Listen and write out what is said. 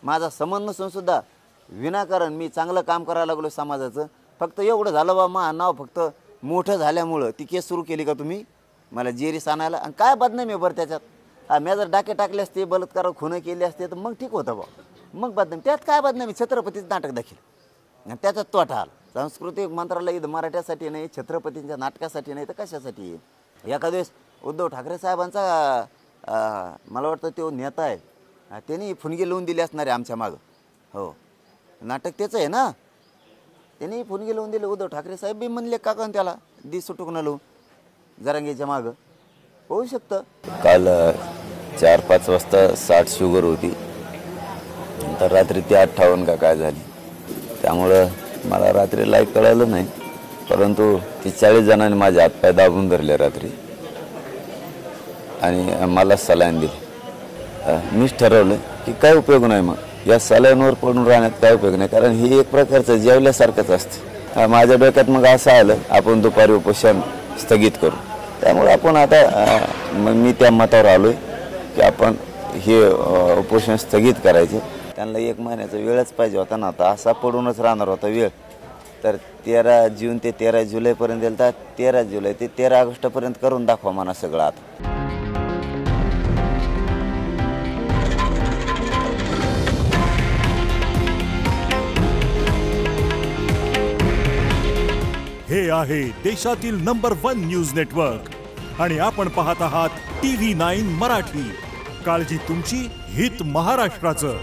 माझा संबंध नसून सुद्धा विनाकारण मी चांगलं काम करायला लागलो समाजाचं, फक्त एवढं झालं बा मा नाव फक्त मोठं झाल्यामुळं ती केस सुरू केली का तुम्ही मला जेरीस आणायला? आणि काय बदनामी बरं त्याच्यात? मी जर डाके टाकले असते, बलात्कार खुनं केले असते तर मग ठीक होतं बा, मग बदनामी. त्यात काय बदनामी? छत्रपतीचं नाटक दाखल आणि त्याचाच तोटा आला. सांस्कृतिक मंत्रालय इथं मराठ्यासाठी नाही, छत्रपतींच्या नाटकासाठी नाही तर कशासाठी? एखाद्या वेळेस उद्धव ठाकरे साहेबांचा मला वाटतं तो नेता आहे, त्यांनी फुनगी लावून दिली असणार आहे आमच्या मागं. हो, नाटक त्याचं आहे ना, त्यांनी फुनगी लावून दिले. उद्धव ठाकरे साहेब बी म्हणले काका त्याला दी सुटूक न लावून जरांगीच्या मागं. होऊ शकतं. काल 4-5 वाजता 60 शुगर होती, नंतर रात्री ती 58 का काय झाली. त्यामुळं मला रात्री लाईक कळालं नाही, परंतु ती 40 जणांनी माझे हातपाय दाबून धरले रात्री आणि मला सलाईन दिली. मीच ठरवलं की काय उपयोग नाही, मग या सलाईनवर पडून राहण्यात काय उपयोग नाही, कारण ही एक प्रकारचं जेवल्यासारखंच असतं. माझ्या डोक्यात मग असं आलं आपण दुपारी उपोषण स्थगित करू. त्यामुळे आपण आता मी त्या मतावर आलोय की आपण हे उपोषण स्थगित करायचे. त्यांना 1 महिन्याचा वेळच पाहिजे होता ना, आता असा पडूनच राहणार होता वेळ. तर 13 जून ते 13 जुलैपर्यंत दिलं तर 13 जुलै ते 13 ऑगस्टपर्यंत करून दाखवा म्हणा सगळं. आता हे आहे देशातील नंबर 1 न्यूज नेटवर्क आणि आपण पाहत आहात TV9 मराठी. काळजी तुमची, हित महाराष्ट्राचं.